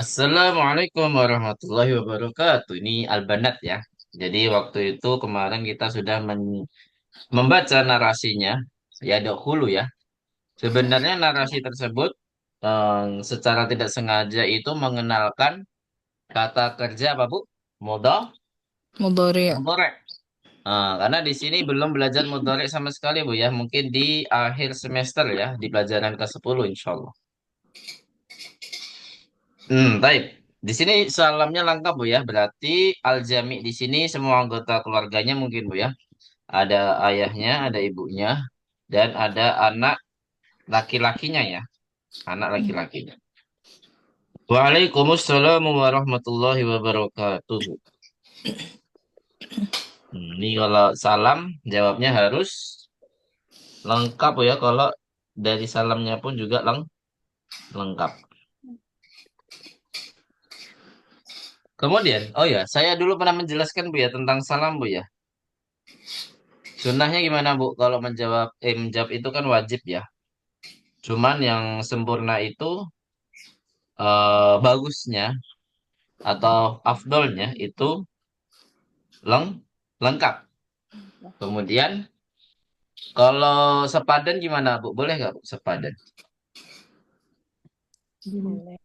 Assalamualaikum warahmatullahi wabarakatuh. Ini Albanat ya. Jadi waktu itu kemarin kita sudah membaca narasinya, ya dahulu ya. Sebenarnya narasi tersebut secara tidak sengaja itu mengenalkan kata kerja apa Bu? Modal, Mudhari. mudorek. Karena di sini belum belajar mudorek sama sekali Bu ya. Mungkin di akhir semester ya, di pelajaran ke-10 insya Allah. Baik. Di sini salamnya lengkap Bu ya. Berarti Al-Jami di sini semua anggota keluarganya mungkin Bu ya. Ada ayahnya, ada ibunya, dan ada anak laki-lakinya ya. Anak laki-lakinya. Waalaikumsalam warahmatullahi wabarakatuh. Ini kalau salam jawabnya harus lengkap Bu ya. Kalau dari salamnya pun juga lengkap. Kemudian, oh ya, saya dulu pernah menjelaskan Bu ya tentang salam Bu ya. Sunnahnya gimana Bu? Kalau menjawab itu kan wajib ya. Cuman yang sempurna itu bagusnya atau afdolnya itu leng lengkap. Kemudian kalau sepadan gimana Bu? Boleh nggak Bu sepadan? Boleh.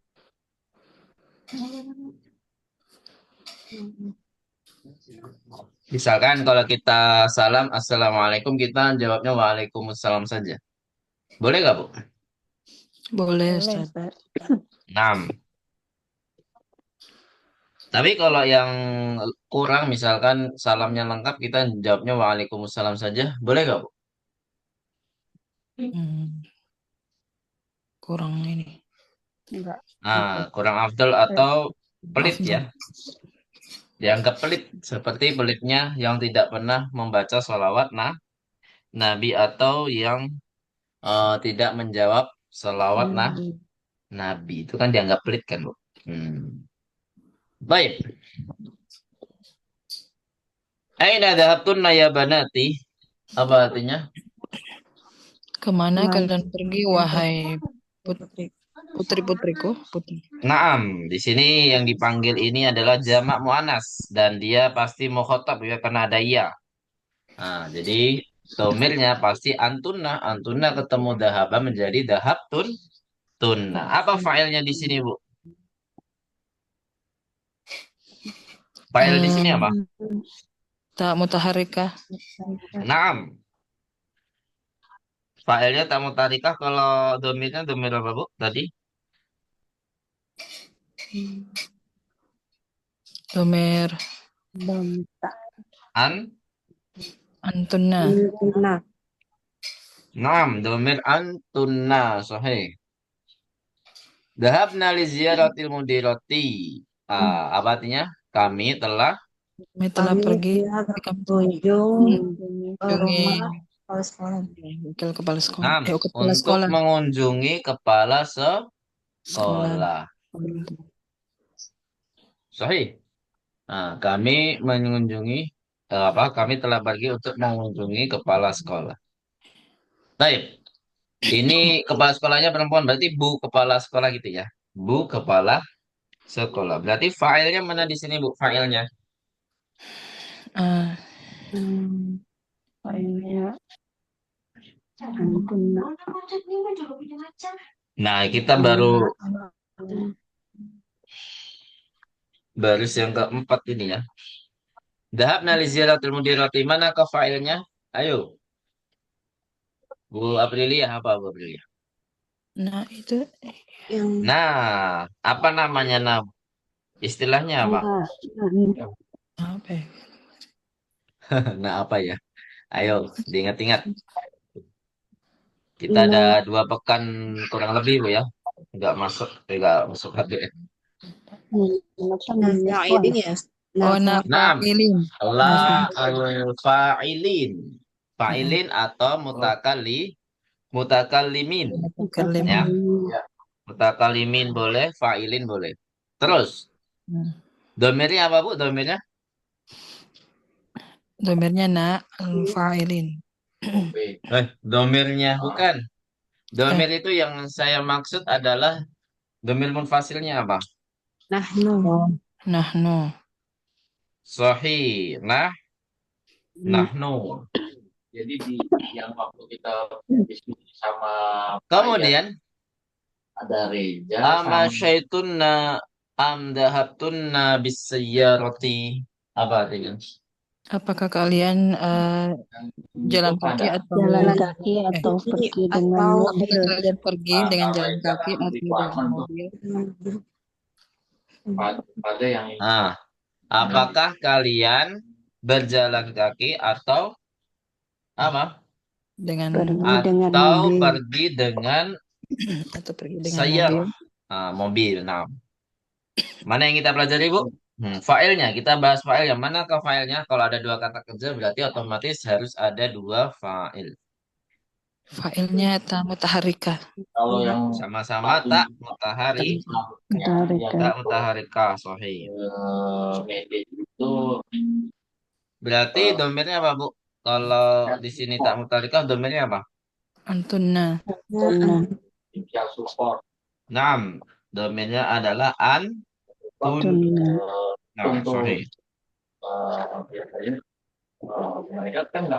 Misalkan kalau kita salam assalamualaikum kita jawabnya waalaikumsalam saja. Boleh nggak Bu? Boleh, Boleh, Ustaz. Ustaz. 6. Tapi kalau yang kurang misalkan salamnya lengkap kita jawabnya waalaikumsalam saja. Boleh nggak Bu? Hmm, kurang ini. Enggak. Kurang afdol atau pelit ya. Afdal. Dianggap pelit, seperti pelitnya yang tidak pernah membaca sholawat Nabi atau yang tidak menjawab sholawat Nabi. Itu kan dianggap pelit kan, Bu? Baik. Aina dhahabtun ya banati? Apa artinya? Kemana Kemana kalian pergi, wahai putri-putriku? Putri. Naam, di sini yang dipanggil ini adalah jamak muannas dan dia pasti mukhatab ya karena ada ya. Jadi domirnya pasti antuna, antuna ketemu dahaba menjadi dahabtun tunna. Apa failnya di sini, Bu? Fail di sini apa? Eh, tak mutaharikah? Naam. Failnya tamu tarikah kalau domirnya domir apa, Bu? Tadi? Domer Bangsa. An? antuna. Nah, Naam, domir antunna. Sahih. Dahabna li ziyaratil mudirati. Apa artinya? Kami telah Kami telah kami pergi tidak ke berkunjung ke mengunjungi rumah kepala sekolah. wakil kepala sekolah. Naam, Kepala untuk sekolah. mengunjungi kepala Sekolah. sekolah. Sahih. Kami mengunjungi apa? Kami telah pergi untuk mengunjungi kepala sekolah. Baik, ini kepala sekolahnya perempuan, berarti bu kepala sekolah gitu ya. Bu kepala sekolah. Berarti failnya mana di sini Bu? Failnya. Ah, Kayaknya Antuna. Nah, kita baru baris yang keempat ini ya. Dhahabna li ziyaratil mudirati. Mana ke failnya? Ayo, Bu Aprilia apa Bu Aprilia? nah itu Yang Nah, apa namanya nah? Istilahnya apa? nah, apa ya? Nah, apa ya? Ayo, diingat-ingat. Kita ada nah, 2 pekan kurang lebih Bu ya. Nggak masuk HBS. nah, ini ya. Oh, Nah, Naam, nafailin. la Nafail. al-fa'ilin. Mm-mm. Fa'ilin atau mutakallimin. Ya, Mutakallimin. mutakallimin boleh, fa'ilin boleh. Terus, Hmm. domirnya apa Bu? Domirnya? Domirnya fa'ilin. Domirnya bukan. Eh, Domir itu yang saya maksud adalah domir munfasilnya apa? Nahnu. Nahnu. Sahih. Nahnu. Jadi yang waktu kita diskusi sama kemudian ada Reza ama syaitunna am dahabtunna bisayyarati, apa artinya? Apakah kalian jalan kaki atau Jalan kaki atau pergi dengan apakah mobil. kalian pergi dengan jalan kaki atau dengan mobil? Pada yang apakah kalian berjalan kaki atau apa? Dengan Pergi dengan Atau mobil. pergi dengan atau pergi dengan sayar, mobil? mobil. Nah, mana yang kita pelajari, Bu? Failnya, kita bahas fail. Yang mana ke failnya? Kalau ada dua kata kerja berarti otomatis harus ada dua fail. Failnya ta mutaharrikah. Kalau yang sama-sama tak mutahari, tak mutaharika, sahih. Itu berarti domirnya apa, Bu? Kalau di sini tak mutaharika, domirnya apa? Antunna. Naam, domirnya adalah antun. Nah, sahih.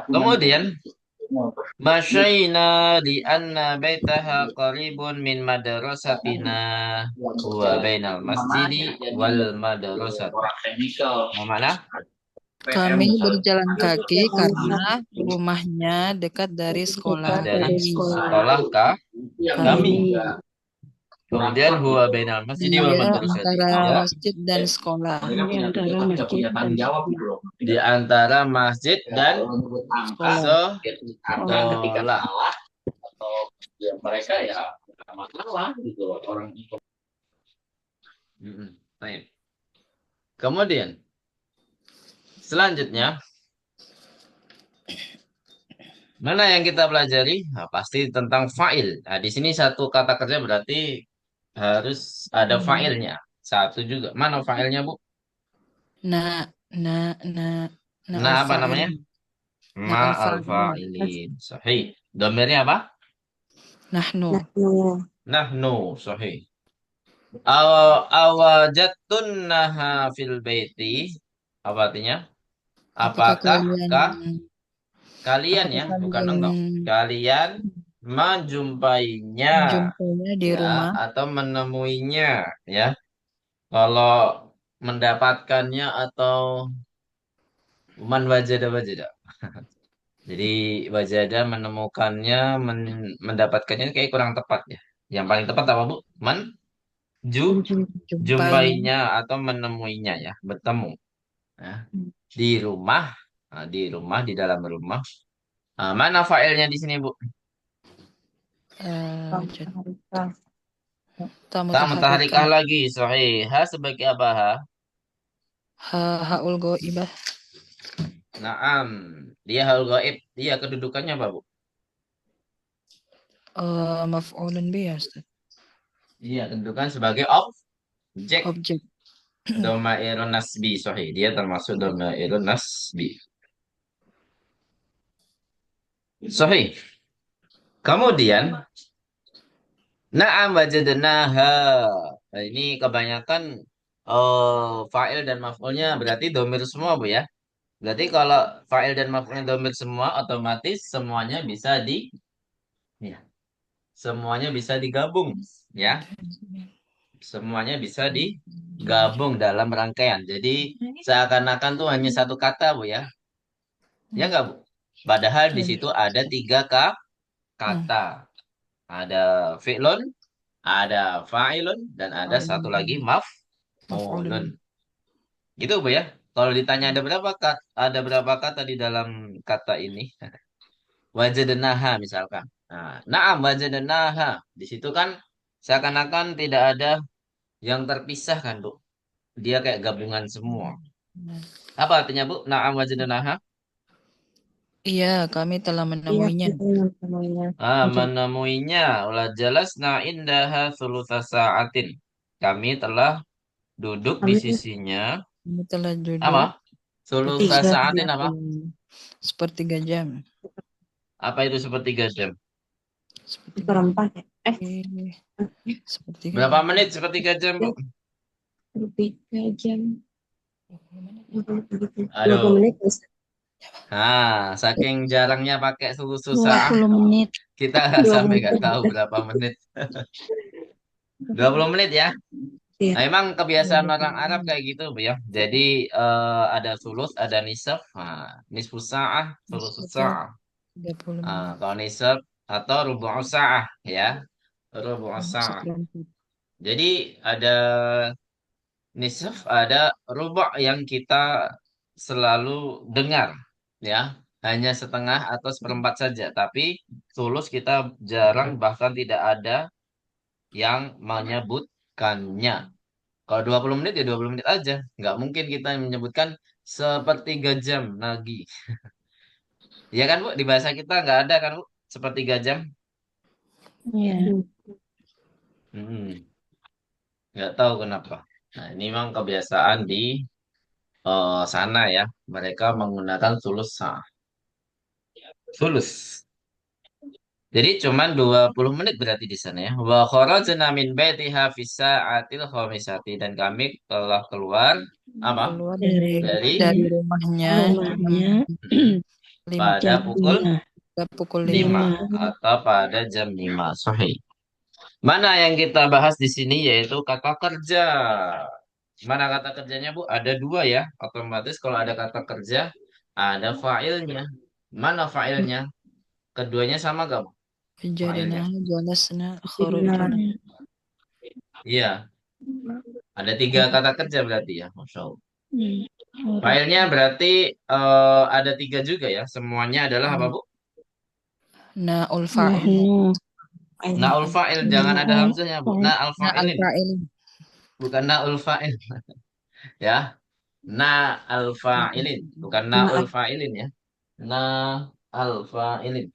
Kemudian masyaina di anna baitaha qaribun min madrasatina wa bainal masjidi wal madrasat. Mana? Kami berjalan kaki karena rumahnya dekat dari sekolah Dari kami. sekolah kami. Kemudian huwa bainal masjidi wal Dia madrasati. antara Ya. masjid dan sekolah. Di antara masjid dan sekolah. Mereka ya masalah gitu orang itu. Baik. Kemudian selanjutnya mana yang kita pelajari? Nah, pasti tentang fa'il. Nah, di sini satu kata kerja berarti harus ada fa'ilnya. Satu juga. Mana fa'ilnya, Bu? Na Nah, apa namanya? al-fa'il. Ma'al-fa'ilin. Sahih. Domirnya apa? Nahnu. Nahnu. Sahih. Awajattunnaha fil baiti. Apa artinya? Apakah kalian ya, bukan dong. Kalian menjumpainya di rumah atau menemuinya ya. Kalau mendapatkannya atau man wajada. Jadi wajada menemukannya, mendapatkannya kayak kurang tepat ya. Yang paling tepat apa, Bu? Jumpainya atau menemuinya ya, bertemu. Ya. Di rumah, di dalam rumah. Mana failnya di sini, Bu? Tak mutaharikah lagi, sahih. Ha sebagai apa, ha? Haul ghaibah. Naam, dia haul gaib. Dia kedudukannya apa, Bu? Maf'ulun bih, Ustaz. Iya, kedudukan sebagai objek. Domairun nasbi, sahih. Dia termasuk domairun nasbi. Sahih. Kemudian, na'am wajadnaha. Nah, ini kebanyakan fa'il dan maf'ulnya berarti domir semua, Bu ya. Berarti kalau fa'il dan maf'ulnya domir semua, otomatis ya, semuanya bisa digabung, ya. Semuanya bisa digabung dalam rangkaian. Jadi seakan-akan tuh hanya satu kata, Bu ya. Ya nggak, Bu? Padahal di situ ada tiga kata. Ada fi'lun, ada fa'ilun, dan ada satu lagi maf'ulun. Gitu, Bu ya. Kalau ditanya ada berapa kata di dalam kata ini? Wajadnaha misalkan. Na'am wajadnaha. Di situ kan seakan-akan tidak ada yang terpisah kan, Bu. Dia kayak gabungan semua. Apa artinya, Bu? Na'am wajadnaha. Iya, kami telah menemuinya. Menemuinya. Ulah jalasna indaha thulutha sa'atin. Kami telah duduk di sisinya. Kami telah duduk. Apa? Thulutha sa'atin apa? Sepertiga jam. Apa itu sepertiga jam? Seperempat ya? Berapa menit sepertiga jam, Bu? 3 jam. 20 Aduh, menit bisa. saking jarangnya pakai susah, 20 menit. kita nggak sampai 20 nggak tahu menit. berapa menit. 20 menit ya. Iya. Nah, emang kebiasaan orang Arab kayak gitu, Bu ya. Jadi ada sulus, ada nisab, nisfus sa'ah, sulusus Satu sa'ah. 30 Nah, menit. kalau nisab atau rubu'us sa'ah ya, rubu'us sa'ah. Seperempat. Jadi ada nisab, ada rubu' yang kita selalu dengar ya, hanya setengah atau seperempat saja. Tapi sulus kita jarang bahkan tidak ada yang menyebutkannya. Kalau 20 menit ya 20 menit aja. Nggak mungkin kita menyebutkan sepertiga jam lagi. Ya kan Bu? Di bahasa kita nggak ada kan Bu? Sepertiga jam. Iya. Hmm, nggak tahu kenapa. Nah, ini memang kebiasaan di sana ya. Mereka menggunakan sulus sulus. Jadi cuman 20 menit berarti di sana ya. Wa kharajna min baitiha fi sa'atil khamisati, dan kami telah keluar apa? Keluar dari Dari rumahnya jam Rumahnya mm, 5 pada jam pukul 5. pukul 5 5 5. atau pada jam 5 sahih. Mana yang kita bahas di sini yaitu kata kerja. Mana kata kerjanya Bu? Ada dua ya. Otomatis kalau ada kata kerja, ada fa'ilnya. Mana fa'ilnya? Keduanya sama gak Bu? Wajadna Fa'ilnya. jalasna Benar. kharajna. Iya, ada tiga kata kerja berarti ya. Masya Allah. Huruf Fa'ilnya berarti ada tiga juga ya. Semuanya adalah apa Bu? Naul fa'il. nahnu. Na'ul fa'il. Jangan ada hamzahnya Bu. Na'al Na al fa'ilin. fa'il. Bukan na'ul fa'il. Ya. Na al-fa'ilin, bukan na'ul Naat. fa'ilin ya. Na al-fa'ilin.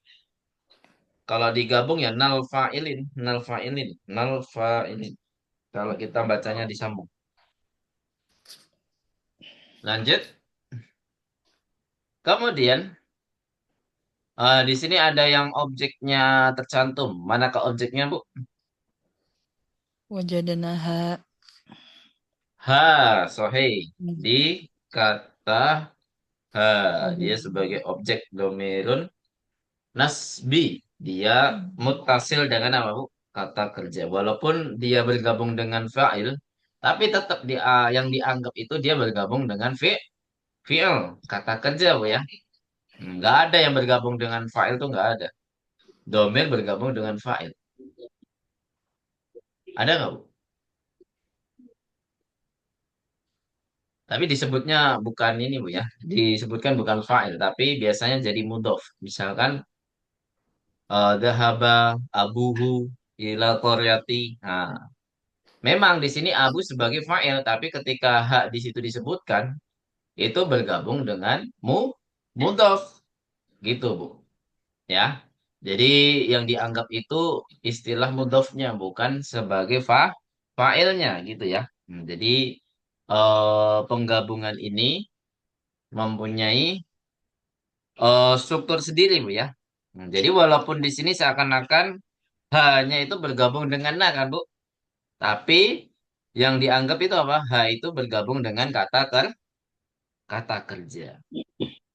Kalau digabung ya nal fa'ilin, nal fa'ilin, nal fa'ilin. Kalau kita bacanya disambung. Lanjut. Kemudian di sini ada yang objeknya tercantum. Manakah objeknya, Bu? Wajadnaha. Ha, sohei. Di kata ha, dia sebagai objek domirun nasbi. Dia muttasil dengan apa, Bu? Kata kerja. Walaupun dia bergabung dengan fa'il, tapi tetap yang dianggap itu dia bergabung dengan fi'il, kata kerja, Bu ya. Nggak ada yang bergabung dengan fa'il tuh nggak ada. Domir bergabung dengan fa'il. Ada nggak, Bu? Tapi disebutnya bukan ini, Bu ya. Disebutkan bukan fa'il, tapi biasanya jadi mudhof. Misalkan dhahaba abuhu ila qaryati. Nah, memang di sini abu sebagai fa'il, tapi ketika hak di situ disebutkan, itu bergabung dengan mudhof gitu, Bu. Ya. Jadi yang dianggap itu istilah mudhofnya, bukan sebagai fa'ilnya gitu ya. Jadi penggabungan ini mempunyai struktur sendiri, Bu ya. Jadi walaupun di sini seakan-akan hanya itu bergabung dengan na kan, Bu. Tapi yang dianggap itu apa? Ha itu bergabung dengan kata kerja.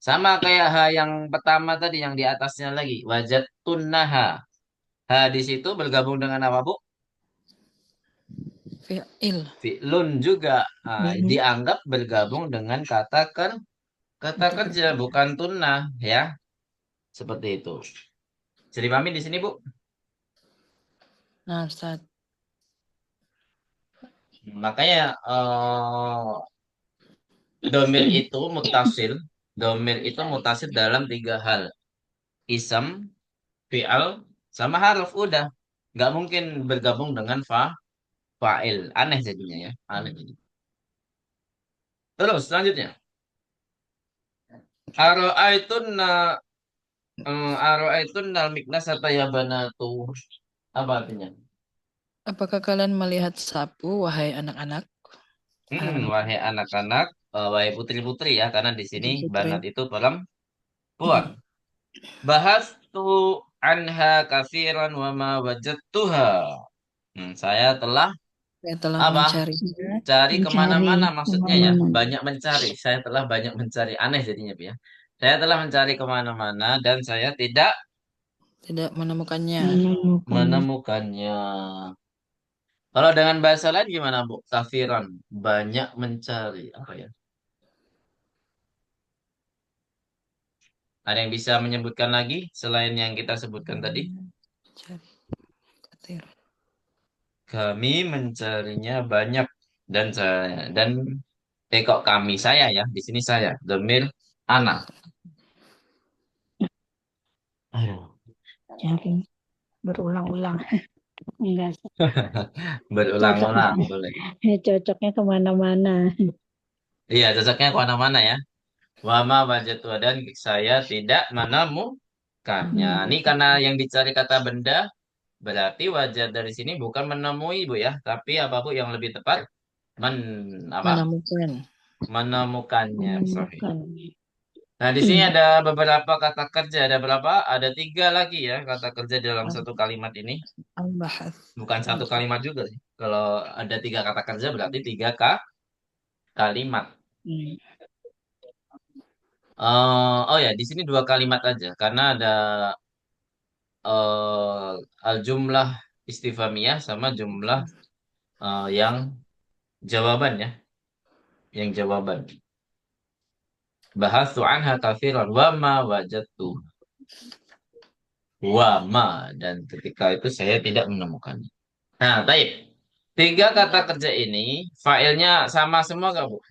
Sama kayak ha yang pertama tadi yang di atasnya lagi. Wajat tunnaha. Ha di situ bergabung dengan apa, Bu? Fi'il. Fi'lun juga. Dianggap bergabung dengan kata kerja, bukan tunnah ya. Seperti itu. Jadi pahami di sini, Bu? Nah, Ustaz. Makanya domir itu mutasil. Domir itu mutasil dalam tiga hal. Isam, fi'al, sama harf. Udah. Nggak mungkin bergabung dengan fa'il. Aneh jadinya ya. Aneh jadi. Terus selanjutnya. Aro'aitunna aro'aitunna miknas atau ya banatu. Apa artinya? Apakah kalian melihat sapu, wahai anak-anak? Anak-anak Wahai anak-anak, wahai putri-putri ya, karena di sini putri-putri. banat itu perempuan. Bahas tu anha kafiran wa ma wajadtuha. Saya telah Saya telah apa? mencarinya cari Mencari kemana-mana maksudnya ya. kemana-mana. Banyak mencari. Saya telah banyak mencari. Aneh jadinya, Bu ya. Saya telah mencari kemana-mana dan saya tidak Tidak menemukannya. Menemukannya. menemukannya. Kalau dengan bahasa lain gimana, Bu? Kafiran. Banyak mencari. Apa ya? Ada yang bisa menyebutkan lagi selain yang kita sebutkan tadi? Cari katir. Kami mencarinya banyak dan kok kami saya ya di sini saya domir anak. Aduh. Cari berulang-ulang. Enggak cocoknya. Berulang-ulang boleh. Cocoknya kemana-mana. Iya cocoknya kemana-mana ya. Wama wajatu dan saya tidak menemukannya. Ini karena yang dicari kata benda berarti wajah dari sini bukan menemui Bu ya, tapi apa Bu yang lebih tepat men apa Menemukan. menemukannya. Sorry. Menemukan. Nah, di sini ada beberapa kata kerja. Ada berapa? Ada tiga lagi ya kata kerja dalam satu kalimat ini. Al-Bahath. Bukan satu kalimat juga sih. Kalau ada tiga kata kerja berarti tiga kalimat. Hmm. Oh ya, di sini dua kalimat aja karena ada al-jumlah istifhamiyah sama jumlah yang jawaban ya, yang jawaban. Bahasu anha kafiran wa ma wajadtu wa ma dan ketika itu saya tidak menemukannya. Nah, baik. Tiga kata kerja ini failnya sama semua gak, Bu?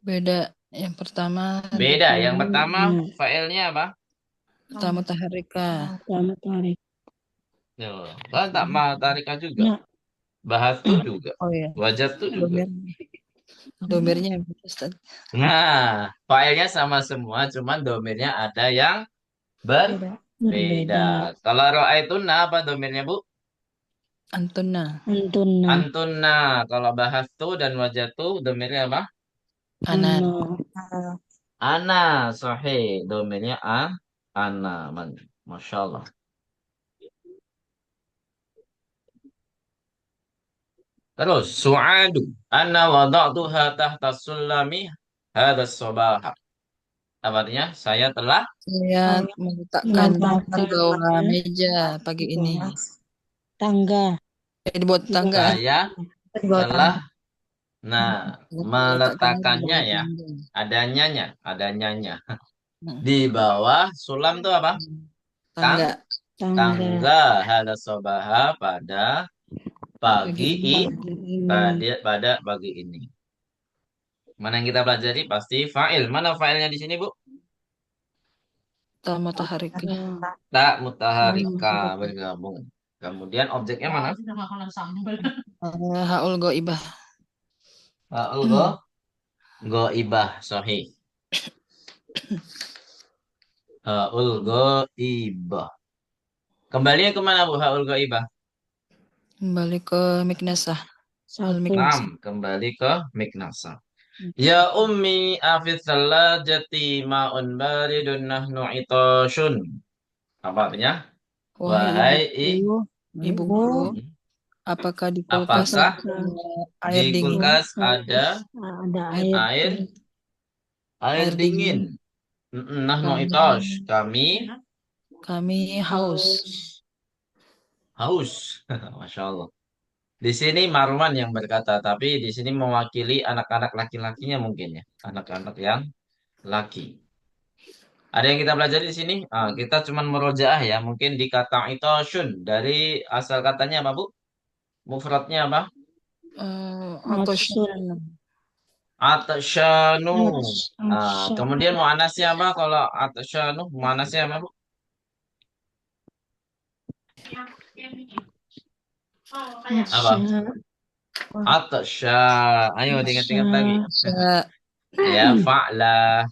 Beda. Yang pertama Beda. Yang pertama Nah, failnya apa? tamu taharika. selamat tarik. Tuh, kan tak tarika juga. Nah, Bahas tuh juga. Oh ya, Wajah tuh juga. domir. Domirnya Ustaz. Nah, failnya sama semua, cuman domirnya ada yang beda. berbeda. Berbeda. Kalau ro'a itu apa domirnya, Bu? Antuna. Antuna. Antuna. Kalau bahas tuh dan wajah tuh domirnya apa? Ana. Ano. Ana. Sahih. Domirnya ana. Masya Allah. Terus, su'adu. Anna wada'tuha tahta sulami hadas sobaha. Apa artinya? Saya telah Saya meletakkannya di Meletakkan bawah meja pagi di ini. bawah tangga. Di bawah tangga. saya Di bawah telah tangga. nah Meletakkannya di meletakkannya bawah ya. tangga. Adanyanya. Hmm. Di bawah sulam tuh apa? Tang Tangga. Tangga. tangga hadas sobaha pada Pagi pagi ini. pada pagi ini. Mana yang kita pelajari pasti fa'il. Mana fa'ilnya di sini, Bu? Tamu taharika. Tak mutaharika bergabung. Kemudian objeknya mana? Haul goibah. Fa'ul goibah sahih. Haul goibah. Kembalinya kemana Bu haul goibah? Kembali ke Miknasah. Satu. Nam, kembali ke Miknasa. Ya ummi afis salajati ma'un baridun nahnu itoshun. Apa artinya? Wahai Wahai ibuku, apakah di kulkas apakah ada di air dingin? kulkas ada Ada air. air Air dingin? dingin. Nahnu Kami, itosh. Kami kami haus. haus. Masya Allah. Di sini Marwan yang berkata, tapi di sini mewakili anak-anak laki-lakinya mungkin ya. Anak-anak yang laki. Ada yang kita pelajari di sini? Kita cuman merojaah ya. Mungkin di kata itoshun. Dari asal katanya apa, Bu? Mufradnya apa? Atsun. Atasyanu. Atsun. Kemudian mu'anasnya apa? Kalau atasyanu, mu'anasnya apa, Bu? Apa? Atasya. Ayo diingat-ingat lagi. Bisa Ya, fa'la.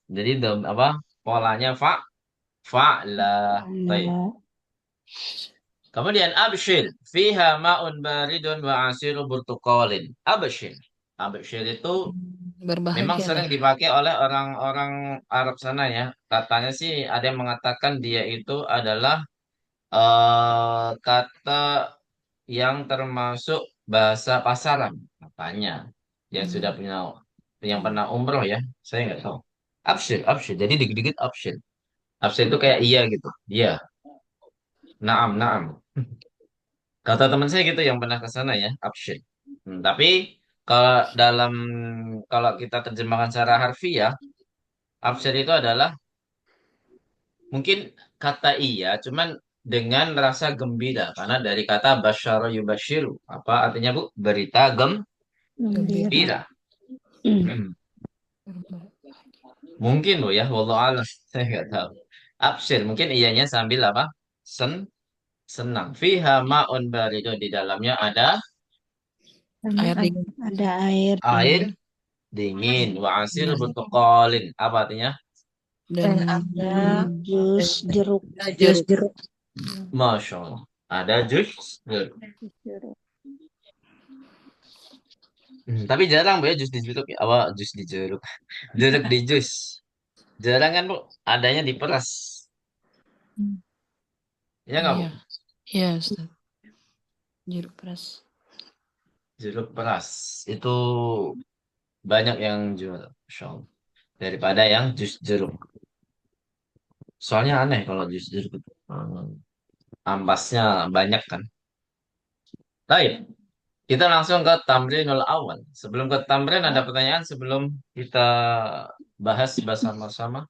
Jadi apa? Polanya fa'la. Baik. Kemudian abshir fiha ma'un baridun wa asiru burtukolin. Abshir. Abshir itu memang berbahagialah. sering dipakai oleh orang-orang Arab sana ya. Katanya sih ada yang mengatakan dia itu adalah kata yang termasuk bahasa pasaran. Tanya. Yang sudah Hmm. punya, yang pernah umroh ya. Saya nggak tahu. Absyir, absyir. Jadi dikit-dikit absyir. Absyir itu kayak iya gitu. Iya. Naam, naam. Kata teman saya gitu yang pernah ke sana ya. Absyir. Tapi kalau dalam, kalau kita terjemahkan secara harfiah, absyir itu adalah mungkin kata iya, cuman dengan rasa gembira. Karena dari kata basyara yubashiru. Apa artinya Bu? Berita Gembira. gembira. Hmm. Hmm. Mungkin Bu ya, wallahu a'lam. Saya nggak tahu. Absyir, mungkin iyanya sambil apa? Sen, senang. Fiha ma'un baridun. Di dalamnya ada Air dingin Ada air air dingin. dingin. Wa asir dan butuqalin. Apa artinya? ada Jus jeruk. jus jeruk. Masya Allah. Ada jus. Jeruk. Tapi jarang Bu ya jus di jeruk. Apa jus di jeruk? Jeruk di jus. Jarang kan Bu? Adanya diperas. Hmm. Ya nggak Bu? Iya, iya Ustaz. Jeruk peras. Jeruk peras. Itu banyak yang jual. Masya Allah. Daripada yang jus jeruk. Soalnya aneh kalau jus jeruk itu. Ampasnya banyak kan. Baik. Kita langsung ke tamrinul awal. Sebelum ke tamrin ada pertanyaan sebelum kita bahas bersama-sama.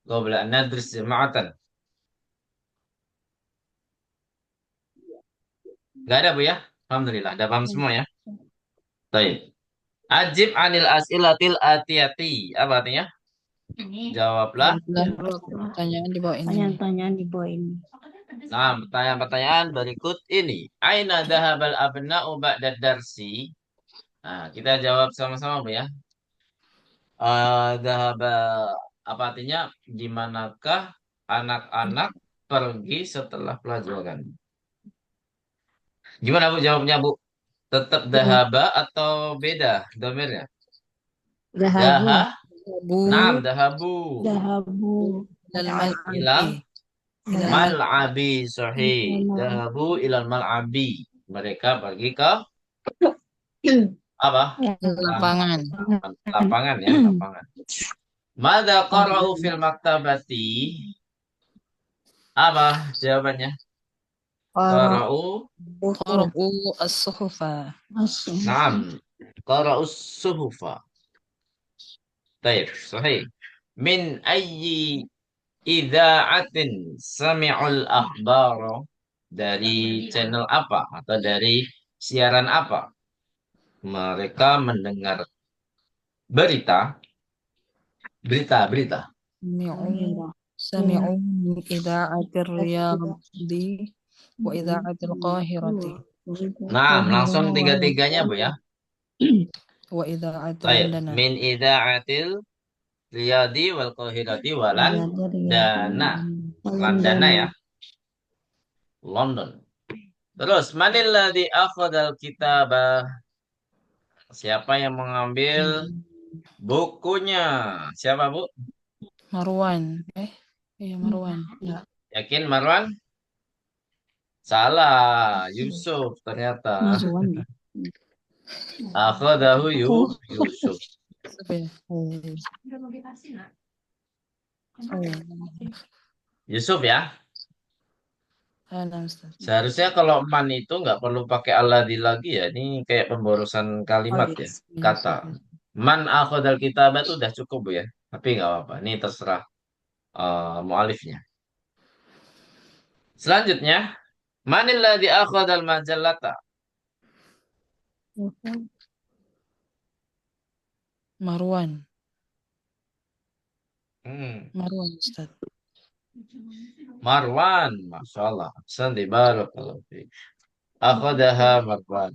Qabla an nadris jama'atan. Gak ada Bu ya? Alhamdulillah. Ada paham semua ya? Baik. Ajib anil as'ilatil atiyati. Apa artinya? Jawablah. Jawablah pertanyaan di bawah ini. Pertanyaan-pertanyaan di bawah ini. Nah, pertanyaan-pertanyaan berikut ini. Aina dhahabal abna'u ba'da darsi? Nah, kita jawab sama-sama Bu ya. Dhahaba, apa artinya? Di manakah anak-anak pergi setelah pelajaran? Gimana Bu jawabnya Bu? Tetap dahaba atau beda domirnya? Daha, Dahabu. naam, Bu dahabu. Dahabu. ilal mal'abi. Ilal Ilal mal mal'abi, sahih. Dahabu ilal mal'abi. Mereka pergi ke apa? Ya. lapangan. Lapangan ya, lapangan. Mada qara'u fil maktabati? Apa jawabannya? Qara'u, Qara'u as-suhufa. Masuk. naam. Qara'u suhufa. Baik, sahih. Min ayyi idza'atin sami'ul akhbaro, dari channel apa atau dari siaran apa mereka mendengar berita, berita. Sami'u sami'u min ida'atir riyadi wa ida'atil qahirati Nah, langsung tiga-tiganya Bu ya. wa ida'atil Baik, Londona. min idza'atil riyadi wal qahirati walan dana. Landana ya, London. Terus, manilladzi akhadal kitabah? Siapa yang mengambil bukunya? Siapa Bu? Marwan. Iya Marwan. Ya. Yakin Marwan? Salah, Yusuf ternyata. Masukkan. Akhadahu Aku Yusuf. Apa ya? Oh. Yusuf ya. Ada Ustaz. Seharusnya kalau man itu nggak perlu pakai alladzi lagi ya. Ini kayak pemborosan Oh kalimat ya. yes. Yes, Kata. yes. Man akhadal kitabah itu udah cukup Bu ya. Tapi nggak apa-apa. Ini terserah mualifnya. Selanjutnya, manilladzi akhadal majallata? Marwan. Hmm. Marwan Ustaz. Marwan, Masya Allah. Sandi barakallahu fiik. Akhadaha Marwan.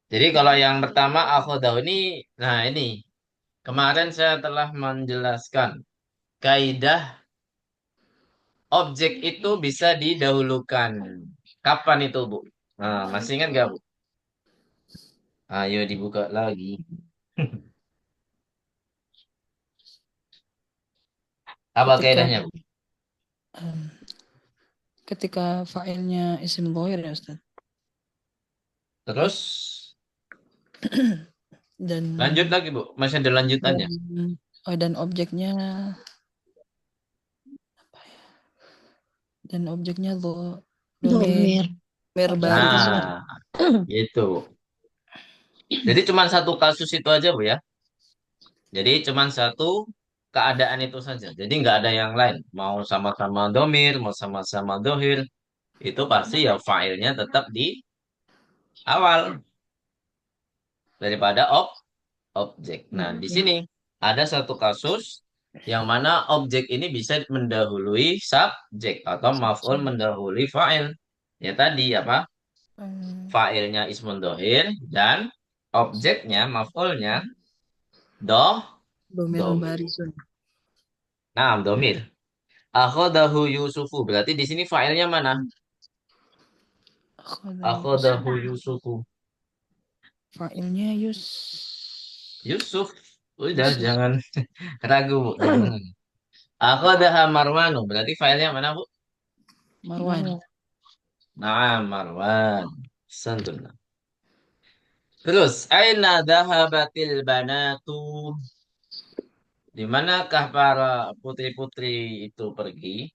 Jadi kalau yang pertama akhadahu ini, nah ini kemarin saya telah menjelaskan kaidah objek itu bisa didahulukan. Kapan itu Bu? Nah, masih ingat gak Bu? Ayo dibuka lagi. Apa Ketika kaidahnya Bu? em, ketika fa'ilnya isim dhohir ya Ustaz. Terus Dan lanjut lagi Bu, masih ada lanjutannya. dan objeknya Domir. domir baris. Nah, gitu. Jadi cuma satu kasus itu aja Bu ya. Jadi cuma satu keadaan itu saja. Jadi nggak ada yang lain. Mau sama-sama domir, mau sama-sama dohir, itu pasti ya filenya tetap di awal daripada objek. Nah, di sini ada satu kasus yang mana objek ini bisa mendahului subjek atau maf'ul mendahului fa'il. Ya tadi apa? Fa'ilnya ismun dohir dan objeknya maf'ulnya doh Domir domir. barisun. Nah, domir. Akhadahu Yusufu. Berarti di sini fa'ilnya mana? Akhadahu Yusufu. Fa'ilnya Yusuf. Udah, Yusuf. jangan ragu, Bu. Jangan. Akhadaha Marwanu. Berarti fa'ilnya mana, Bu? Marwan. Nah, Marwan. Santun. Terus, aina dhahabatil banatu? Di manakah para putri-putri itu pergi?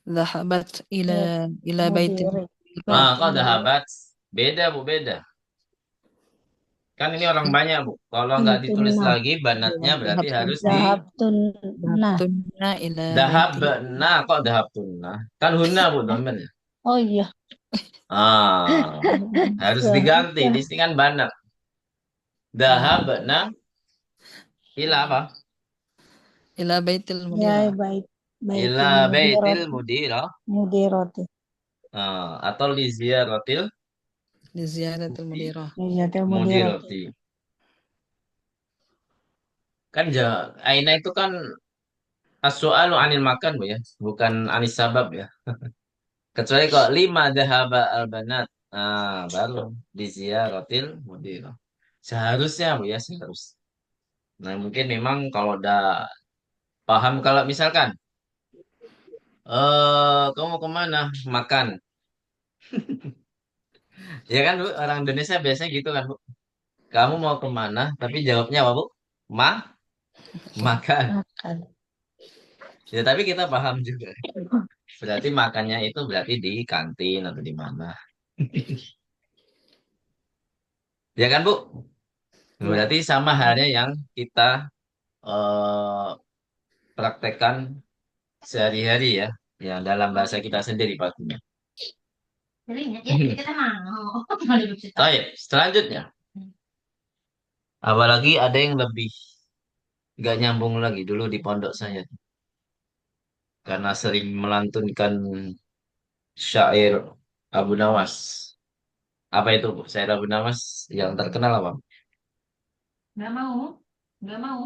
Dhahabat ila baitil Mudiri. Ah, kok dhahabat? Beda, Bu, beda. Kan ini orang banyak, Bu. Kalau nggak ditulis Tuntunna. lagi, banatnya berarti harus di Dahab tunna. Dhahabtunna ila dahab. baitil. Nah, kok dahab tunnah? Kan hunna, Bu, domennya. Oh iya. Ah, harus diganti. Di sini kan banat. Dahab, nah, ila apa? Ila baitil Ya mudira. baik. Ila Baitil baitil mudiroti. mudira. Mudiroti. Atau li ziyaratil Di ziyaratil mudira. Iya, teh mudiroti. mudirati. Kan aina itu kan as-su'alu anil makan, Bu ya, bukan anis sabab ya. Kecuali kok lima dhahaba al-banat. Baru di ziyaratil mudira. Seharusnya, Bu ya, seharus. Nah, mungkin memang kalau udah paham kalau misalkan kamu mau kemana? Makan. Ya kan, Bu, orang Indonesia biasanya gitu kan, Bu. Kamu mau kemana? Tapi jawabnya apa, Bu? Ma, makan. Makan. Ya, tapi kita paham juga. Berarti makannya itu berarti di kantin atau di mana. Ya kan, Bu? Ya. Berarti sama halnya yang kita eh, praktekkan sehari-hari ya. Ya, dalam bahasa kita sendiri pastinya. Baik, selanjutnya. Apalagi ada yang lebih gak nyambung lagi dulu di pondok saya. Karena sering melantunkan syair Abu Nawas. Apa itu, Bu? Syair Abu Nawas yang terkenal apa? Nggak mau, nggak mau.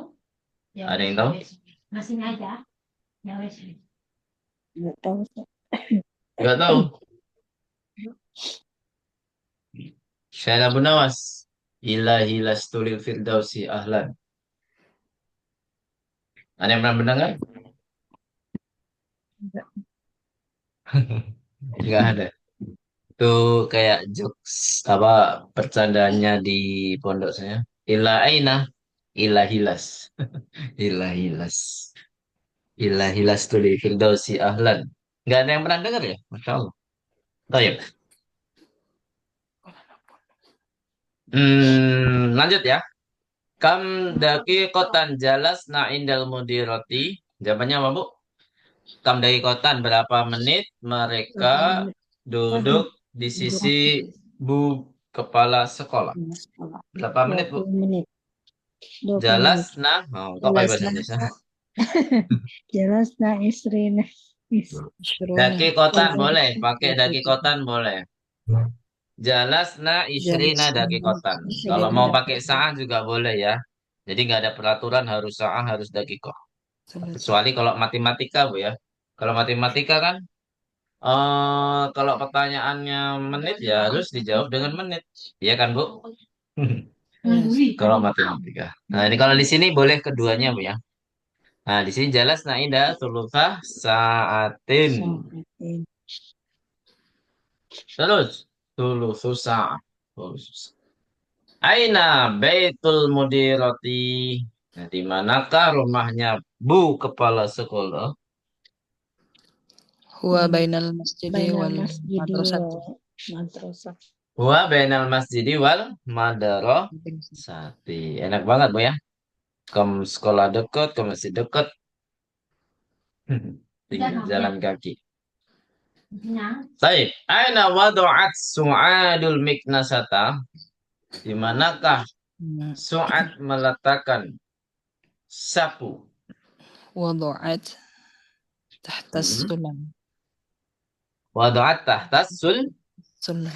Ya Ada wes, yang ya tahu? wes. Masih aja, ya wes. Nggak tahu. Gak tahu. Syair Abu Nawas. Ilahi lastulil firdausi ahlan. Ada yang pernah mendengar? Nggak ada. Itu kayak jokes apa percandaannya di pondok saya. Ila aina, ila hilas. Ila hilas. Ila hilas tuli firdausi ahlan. Nggak ada yang pernah dengar ya? Masya Allah. Tayyip. Lanjut ya. Kam daki kotan jalas na indal mudiroti. Jawabannya apa, Bu? Kam daki kotan berapa menit mereka Berapa menit? duduk di sisi bu kepala sekolah? Sekolah. Berapa menit, Bu? 20 menit. 20 Jelas menit. nah, kok pakai bahasa Indonesia? Jelas nah istrinya. Daki Ishruna. kotan boleh, pakai daki kotan boleh. Jelas nah isrina daki kotan. Kalau mau pakai sa'ah juga boleh ya. Jadi nggak ada peraturan harus sa'ah harus dakikoh. Kecuali kalau matematika, Bu ya. Kalau matematika kan kalau pertanyaannya menit ya harus dijawab dengan menit. Iya kan, Bu? Kalau matematika. Nah, ini kalau di sini boleh keduanya, Bu ya. Nah, di sini jelas nah indah tulukah saatin. Terus, thulutsus sa'ah. Thulutsus sa'ah. Aina Baitul Mudirati. Nah, di manakah rumahnya Bu Kepala Sekolah? Huwa Di bainal masjidi Bainal wal Masjidi madrasati. wal Madrasah. Wa bainal masjidi wal madrasati. Enak banget, Bu ya. Ke sekolah dekat, ke masjid dekat. Tinggal jalan kaki. Kenyang. Baik, aina wadu'at su'adul miknasata? Di manakah Hmm. Su'ad meletakkan sapu? Wadu'at tahta Mhm. sulam. Wadu'at tahtas Sulam.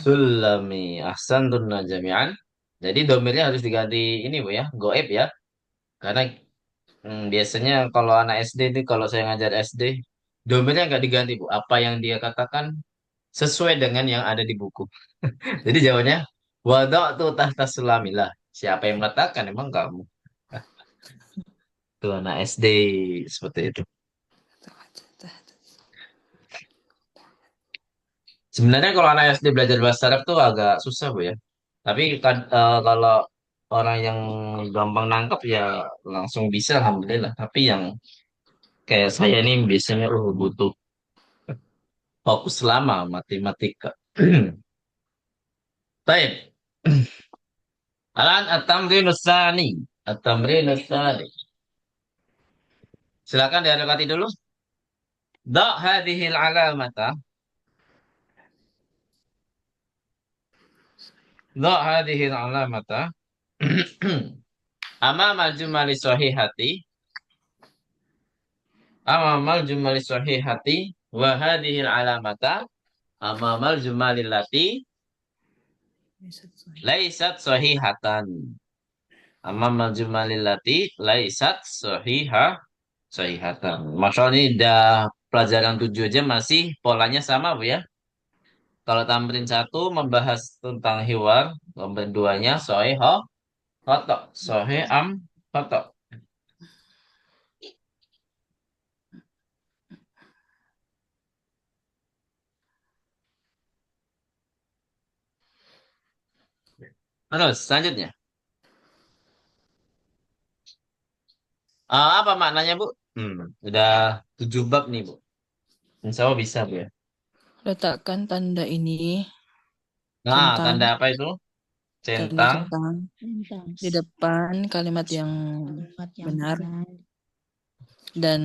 sulami. Ahsantunna jami'an. Jadi domirnya harus diganti ini Bu ya, goib ya. Karena biasanya kalau anak SD itu kalau saya ngajar SD, domirnya nggak diganti Bu. Apa yang dia katakan sesuai dengan yang ada di buku. Jadi jawabannya wada'tu tahtas sulami lah. Siapa yang meletakkan emang kamu? Tuh anak SD seperti itu. Sebenarnya kalau anak SD belajar bahasa Arab tuh agak susah Bu ya. Tapi kalau orang yang gampang nangkep ya langsung bisa alhamdulillah. Tapi yang kayak saya ini biasanya butuh fokus lama matematika. Baik. Alan at-tamrinus tsani. At-tamrinus tsani. Silakan diadukati dulu. Da hadhil alamata. Da hadhil alamata. Amamal jumali sahihati. Amamal jumali sahihati. Wa hadhil alamata. Amamal jumali lati. Laisat sahihatan. Amamal jumali lati. Laisat sahihatan. Masalah ini udah pelajaran 7 aja masih polanya sama Bu ya. Kalau tamrin satu membahas tentang hiwar, tamrin duanya sohe ho, hoto, sohe am, hoto. Terus selanjutnya, apa maknanya Bu? Udah 7 bab nih Bu. Insya Allah bisa Bu ya. Letakkan tanda ini, Nah, centang, tanda apa itu? tanda Centang. centang Tentang di depan kalimat yang kalimat yang benar benar. dan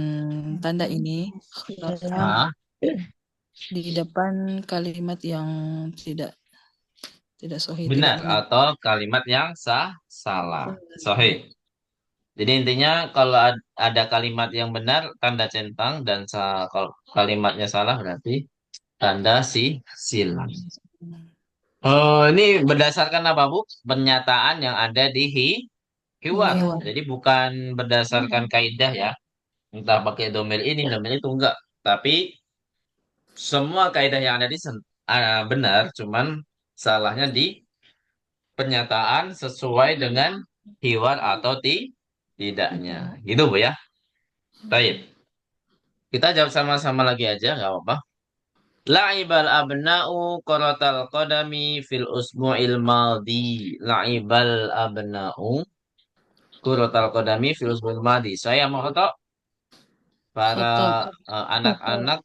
tanda ini Di dalam Ah, di depan kalimat yang tidak sahih, tidak benar benar. atau kalimat yang salah. Sahih. Jadi intinya kalau ada kalimat yang benar tanda centang dan kalau kalimatnya salah berarti tanda silang. Oh, ini berdasarkan apa, Bu? Pernyataan yang ada di hiwar. Hewan. Jadi bukan berdasarkan kaidah ya. Entah pakai domir ini, domir itu enggak. Tapi semua kaidah yang ada benar, cuman salahnya di pernyataan sesuai dengan hiwar atau tidaknya. Gitu, Bu ya. Baik. Kita jawab sama-sama lagi aja, nggak apa-apa. La'ibal abna'u korotal qadami fil usbu'il maldi. La'ibal abna'u korotal qadami fil usbu'il maldi. Saya mau tahu para Khotob. anak-anak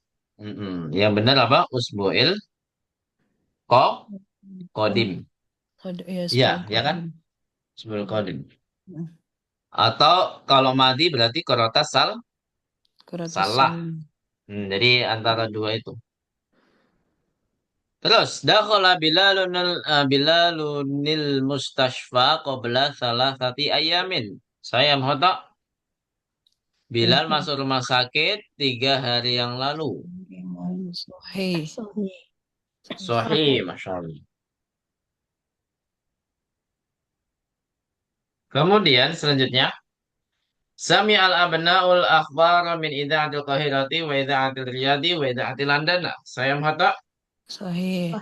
yang benar apa? Usbu'il ko kodim. Ya, Iya, sebelum ya kan? kodim. Usbu'il kodim. Hmm. Atau kalau madi berarti korota salah. Kuratasan. Jadi antara dua itu. Terus, dakhala Bilalunil mustashfa qabla salasati ayamin. Saya mau tahu, Bilal masuk rumah sakit 3 hari yang lalu. Sahih. Sorry. Sahih, Masya Allah. Kemudian selanjutnya, Sami al-abna'ul akhbar min idha'atil qahirati wa idha'atil riyadi wa idha'atil landana. Saya mau tahu, Sahih.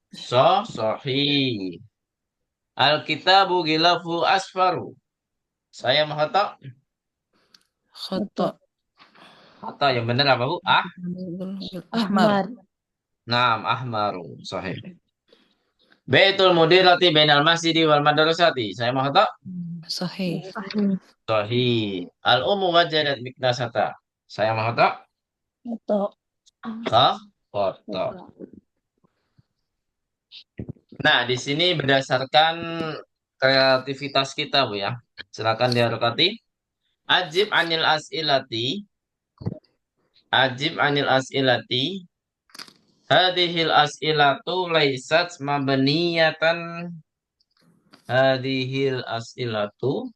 Sahih. sahih. Alkitabu gilafu asfaru. Saya mau tahu, Khata. atau yang benar apa Bu? Ahmar. Ahmar. Naam, ahmaru. Sahih. Baitul mudirati bainal masjidi wal madrasati. Saya mau tak? Sahih. Sahih. Al-ummu wajadat miknasata. Saya mau tak? Atau Ha? Kotor. Nah, di sini berdasarkan kreativitas kita, Bu ya. Silakan diharokati. Ajib anil as'ilati. Ajib anil as'ilati. Hadhil as'ilatu laysat mabniyatan. Hadhil as'ilatu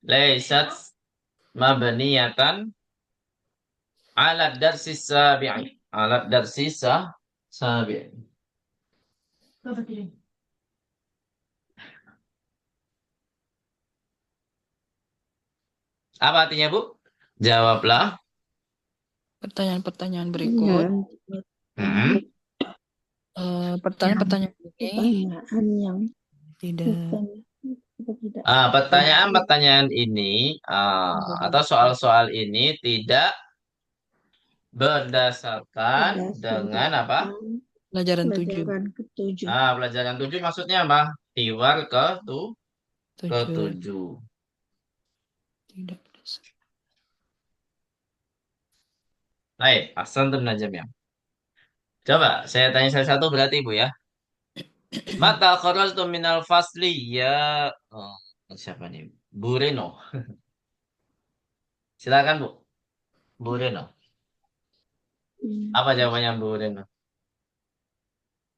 laysat mabniyatan alat darsi sabi'i. Alat darsi sabi'i. Apa tadi? Apa artinya, Bu? Jawablah. Pertanyaan-pertanyaan berikut. Hmm. Pertanyaan-pertanyaan ini pertanyaan yang tidak bukan atau tidak Pertanyaan-pertanyaan ini atau soal-soal ini tidak berdasarkan dengan apa? pelajaran 7. pelajaran ketujuh. Pelajaran 7 maksudnya apa? Hiwar ke 7 7. tidak berdasarkan. Baik, ahsantum najam ya. Coba saya tanya satu berarti Bu ya. Mata kharajtu minal fasli ya. Oh, siapa nih? Bu Reno. Silakan Bu. Bu Reno. Apa jawabannya Bu Reno?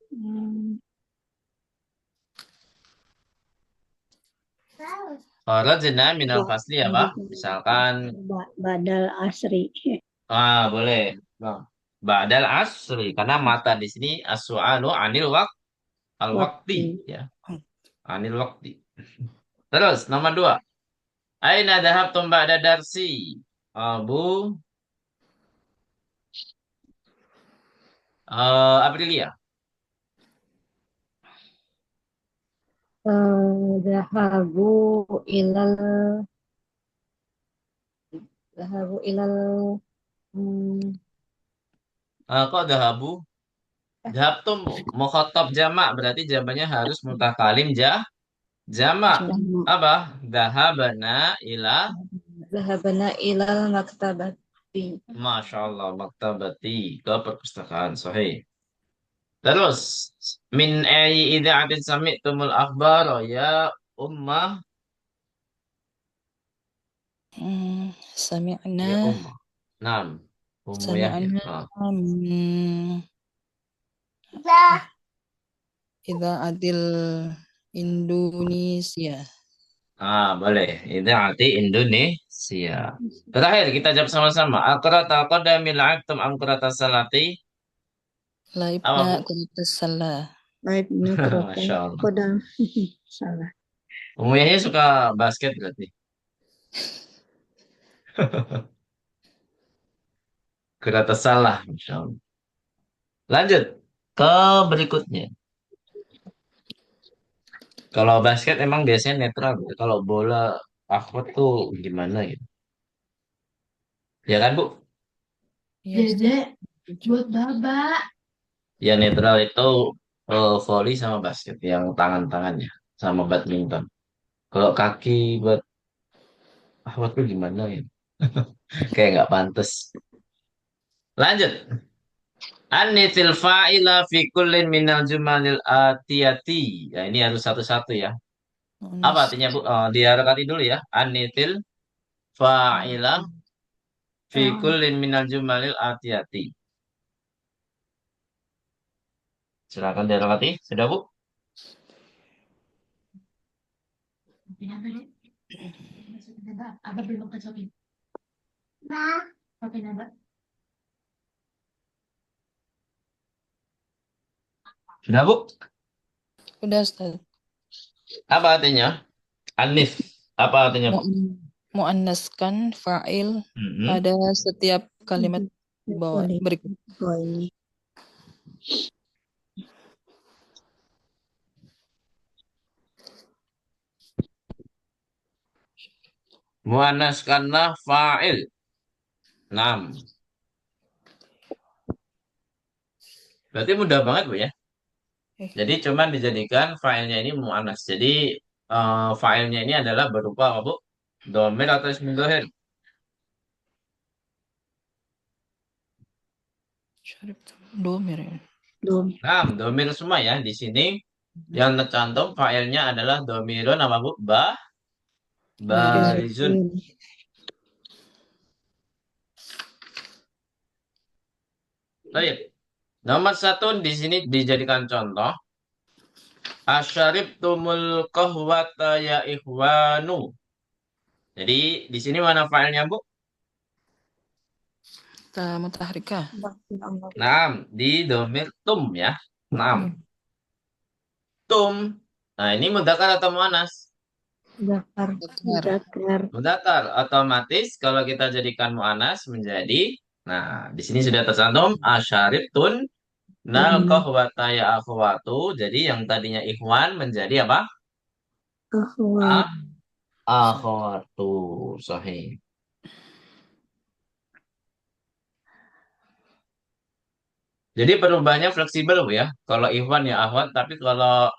Hmm, Kharajna minal fasli apa? Misalkan badal asri. boleh. Bang. Ba'dal asri karena mata di sini as-su'alu anil al-waqti Waktu. ya. Anil waqti. Terus nomor 2. Aina dhahabtum ba'da darsi? Bu Aprilia. Zahabu ilal zahabu ilal hmm, Kok dhahabu? Dhahabtum mukhatab jamak berarti jawabannya harus mutakalim jamak. jamak. Apa? Dhahabana ila Zahabana ilal maktabati. Masya Allah maktabati ke perpustakaan. Sahih. Terus min ayyi idza'atin sami'tumul akhbar ya ummah Sami'na ya ummah. Naam. Ummu Yahya. sami'na min Idza'atil Indonesia. Boleh. Idza'ati Indonesia. Terakhir kita jawab sama-sama. Aqrata qadamil abtum am qrata salati? Apa, Laibna Bu? kulitas salah. Laibnya Masya terotong Allah. kodam salah. Ummu Yahya suka basket berarti. Qrata salah. Masya Allah. Lanjut ke berikutnya. Kalau basket emang biasanya netral gitu. Kalau bola akhwat tuh gimana gitu. Ya kan, Bu? Iya, Dede, Ustaz. buat baba. Ya netral itu volley sama basket yang tangan-tangannya sama badminton. Kalau kaki buat akhwat tuh gimana ya? Kayak nggak pantas. Lanjut. Anitil fa'ila fi kullin minal jumalil atiyati. Ya ini harus satu-satu ya. Apa Manas. artinya, Bu? Diharokati dulu ya. Anitil fa'ila fi kullin minal jumalil atiyati. Silakan diharokati. Sudah, Bu? Pindah dulu. Masukin naba. Abah belum masukin. Nah. Oke, naba. Sudah, Bu? Udah, Ustaz. Apa artinya? Anif. Apa artinya, Bu? Muannaskan fa'il Mm-mm. pada setiap kalimat bawah berikut. Ini Muannaskanlah fa'il. 6. Berarti mudah banget Bu ya. Eh, Jadi cuman dijadikan filenya ini mu'annas. Jadi filenya ini adalah berupa apa Bu? Domir atau ismu dhohir? syarib domir ya. Dom. Nah, domir semua ya. Di sini yang tercantum filenya adalah domirun apa Bu? Barizun. Barizun. Baik. Nomor satu di sini dijadikan contoh. Asyarib tumul qahwata ya ikhwanu. Jadi di sini mana filenya Bu? Ta mutahrika. Nah, di domir tum ya. Nah, tum. Nah, ini mudzakkar atau muannas? Dakar. Dakar. Dakar. Mudzakkar. Otomatis kalau kita jadikan muannas menjadi, nah, di sini sudah tercantum asyaribtun nal qahwata ya akhwatu. Jadi yang tadinya ikhwan menjadi apa? Akhwat. Ah, akhwatu. Sahih. Jadi perubahannya fleksibel Bu ya. Kalau ikhwan ya akhwat, tapi kalau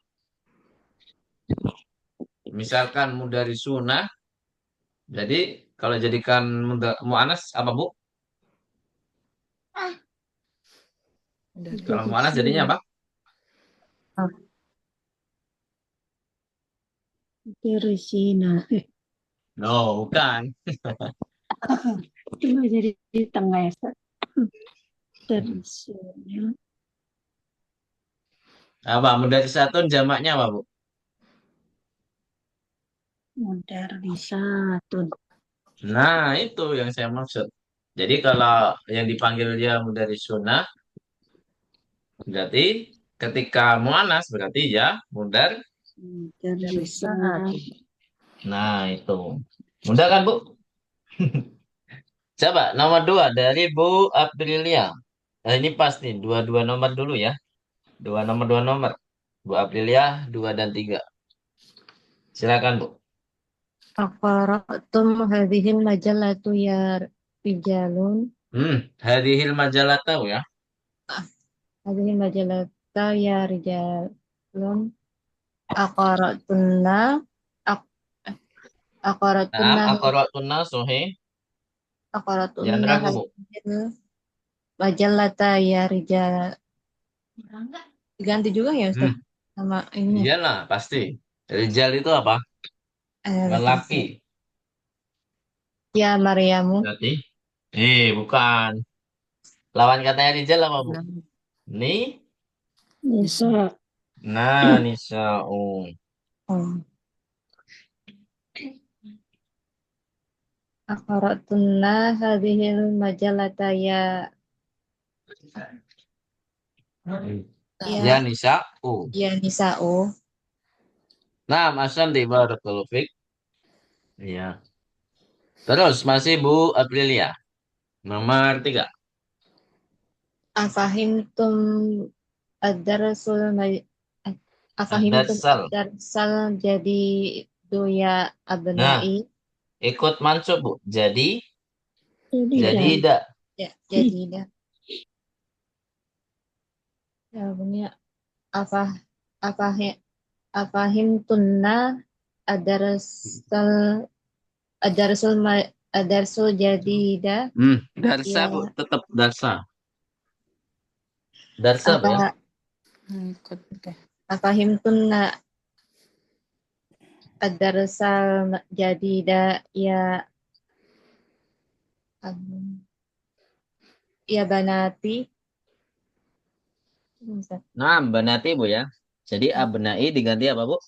misalkan mudari sunnah, jadi kalau jadikan mu'anas apa Bu? Dari Kalau mu'anas jadinya apa? Dari Cina. No, bukan. Cuma jadi di tengah ya. Ustaz. Dari Cina. Apa? Mudari satun jamaknya apa Bu? Modernisatun. Nah, itu yang saya maksud. Jadi kalau yang dipanggil dia mudari sunnah, berarti ketika mu'anas berarti ya mudar. Modernisat. Nah, itu. Mudah kan Bu? Coba nomor dua dari Bu Aprilia. Nah, ini pas nih, dua-dua nomor dulu ya. Dua nomor. Bu Aprilia, 2 dan 3. Silakan Bu. Aqara'tum hadhil majalatu ya rijalun. Hadihil majalah tahu ya. Hadhil majalata ya rijalun. Aqara'tunna. Aq- Naam, Aqara'tunna. aqra'tunna sohe. Aqara'tunna Jangan ragu Bu. hadhil majalata ya rijal. Enggak. Diganti juga ya Ustaz? Hmm, Sama ini. iyalah pasti. Rijal itu apa? Laki. Lelaki. Ya Maryamu. Berarti? Bukan. Lawan katanya Rijal apa Bu? Ni? Nisa. Nah, nisa'u. Oh. Aqara'tunna hadhil majalata ya Ya ya nisa'u. ya nisa'u. Nah, Hasan di Barakallahu Fik. Iya. Terus masih Bu Aprilia. Nomor 3. Afahimtum ad-darsul afahimtum Ad-darsal. ad-darsal jadi doya Nah, abnai. ikut mansub Bu. Jadi Tidak. tidak. Ya, jadi dah. Jawabannya apa afahimtunna ad-darsal ad-darsul jadi dah. Darsa Ya Bu, tetap darsa. Darsa apa ya? apa Ikut deh. afahimtunna ad-darsal jadi dah ya ya banati. Bisa. Nah, banati Bu ya. Jadi abnai diganti apa Bu?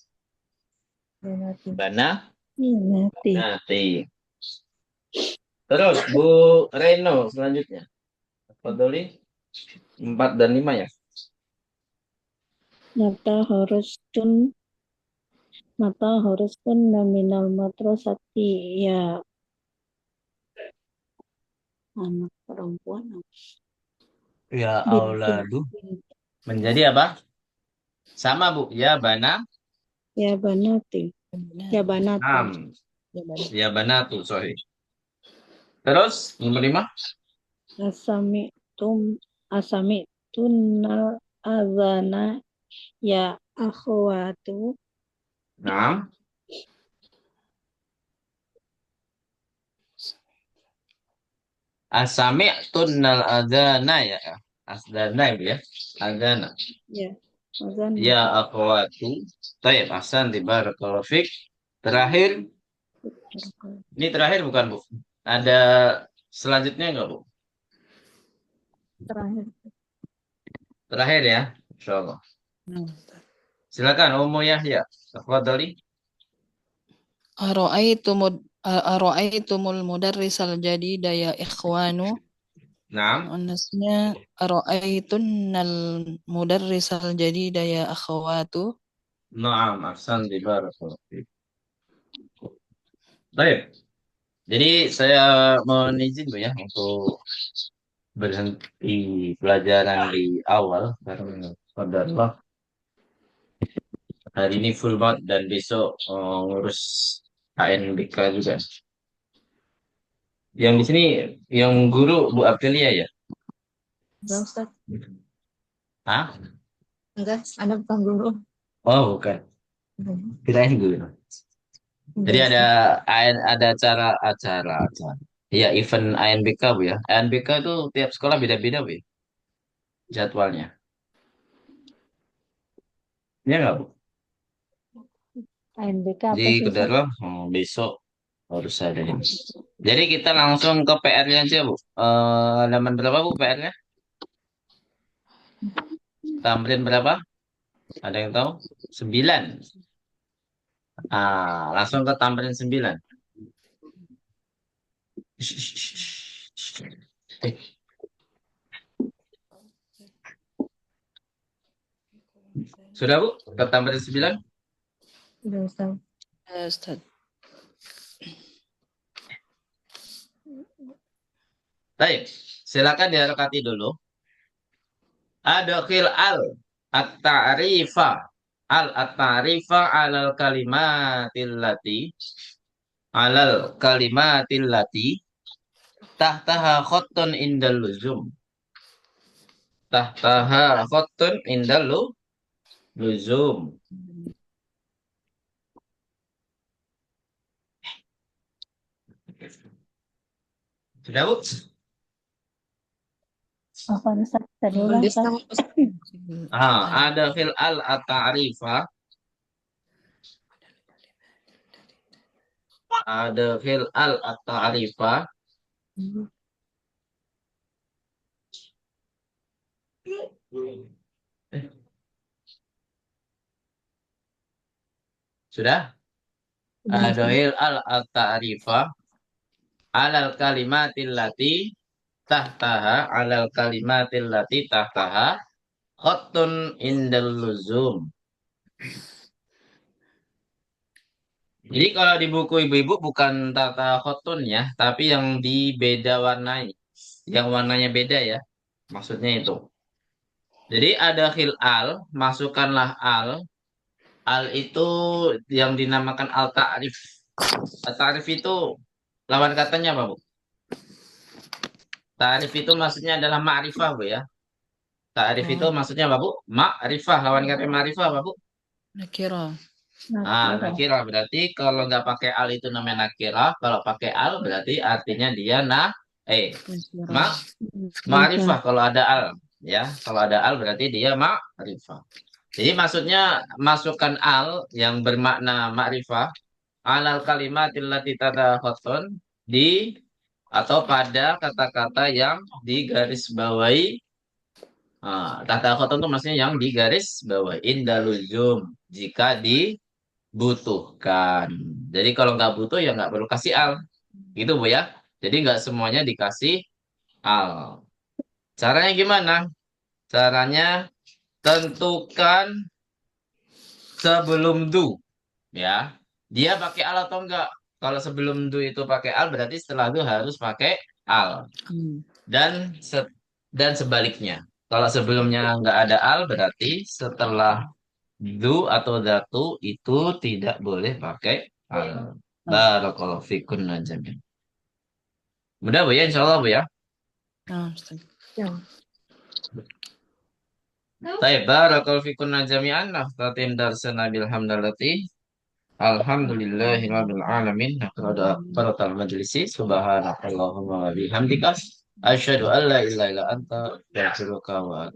Banati. Banati. Banati. Terus Bu Reno selanjutnya. Fadoli 4 dan 5 ya. Mata harus tun nominal matrosati ya anak perempuan Ya binti auladu. Menjadi apa? Sama Bu. Ya bana. ya banati ya banati Nam. Ya, Bani. Ya banatu. Sorry. Terus nomor 5. asami tum asami tunnal azana ya akhwatu. Nah, asami tunnal adana ya. Asdana ya. Adana. Ya, azana. Ya akhwatu. Taib, Hasan di barakallahu fik. Terakhir, ini terakhir bukan, Bu? Ada selanjutnya enggak, Bu? Terakhir. Terakhir ya, insyaallah. Nah, Ustaz. Silakan Ummu Yahya. Tafadhali. Ara'aitumul mudarrisal jadida ya ikhwanu. Naam. Unasnya ara'aitunnal mudarrisal jadida ya akhwatu. Naam, Hasan di barakallahu fik. Baik. Jadi saya mohon izin, Bu, ya, untuk berhenti pelajaran di awal karena qadarullah hari ini full banget dan besok ngurus ANBK juga. Yang di sini yang guru Bu Aprilia ya? Enggak, Ustaz. Hah? Enggak, Anda bukan guru. Oh, bukan. Kirain guru. Jadi ada acara. Ya, event ANBK, Bu, ya. ANBK itu tiap sekolah beda-beda, Bu, ya, jadwalnya. Iya nggak, Bu? ANBK Jadi apa sih, ke Ustaz? dalam besok harus ada ini. Jadi kita langsung ke PR-nya aja, Bu. Halaman berapa, Bu, PR-nya? Tamrin berapa? Ada yang tahu? 9. Langsung ke tamrin 9. Eh, sudah, Bu? Ke tamrin 9? Udah, Ustaz. Ya, Ustaz. Baik, silakan diharakati dulu. Adkhil at-ta'rifa at-ta'rifa alal kalimatil lati tahtaha khattun indal luzum. Tahtaha khattun indal luzum. Sudah, Bu? Apa, Ustaz? Tadi ulang, Ustaz. Ada fil at-ta'rifa. Ada fil at-ta'rifa. Sudah? Ada fil at-ta'rifa alal kalimatil lati tahtaha khattun indal luzum. Jadi kalau di buku ibu-ibu bukan tata khotun ya, tapi yang di beda warnai. Yang warnanya beda ya. Maksudnya itu. Jadi ada khil al, masukkanlah al. Al itu yang dinamakan al ta'rif. Al ta'rif itu lawan katanya apa, Bu? Ta'rif itu maksudnya adalah ma'rifah, Bu, ya. Ta'rif itu maksudnya apa, Bu? Ma'rifah. Lawan kata ma'rifah apa, Bu? Nakira. Nakira. Berarti kalau nggak pakai al itu namanya nakira. Kalau pakai al berarti artinya dia Nakira. ma'rifah kalau ada al. Ya, kalau ada al berarti dia ma'rifah. Jadi maksudnya masukkan al yang bermakna ma'rifah alal kalimatil lati tadakhatun di atau pada kata-kata yang digarisbawahi. Tadakhatun itu maksudnya yang digarisbawahi indaluzum jika dibutuhkan. Jadi kalau nggak butuh ya nggak perlu kasih al. Gitu, Bu, ya. Jadi nggak semuanya dikasih al. Caranya gimana? Caranya tentukan sebelum do, ya. Dia pakai al atau enggak? Kalau sebelum do itu pakai al berarti setelah do harus pakai al. Dan dan sebaliknya. Kalau sebelumnya nggak ada al berarti setelah do atau datu itu tidak boleh pakai al. Barakallahu fikun najamnya. Mudah, Bu, ya, insya Allah, Bu, ya. Nah, Ustaz. Ya. Baik, barakallahu fikunna jami'an. Naftatin darsana bilhamdalati. Alhamdulillahirabbil alamin. Naqra'u qaratal majlisi. Subhanakallahumma wa bihamdika. Asyhadu an la ilaha illa anta. Astaghfiruka wa atubu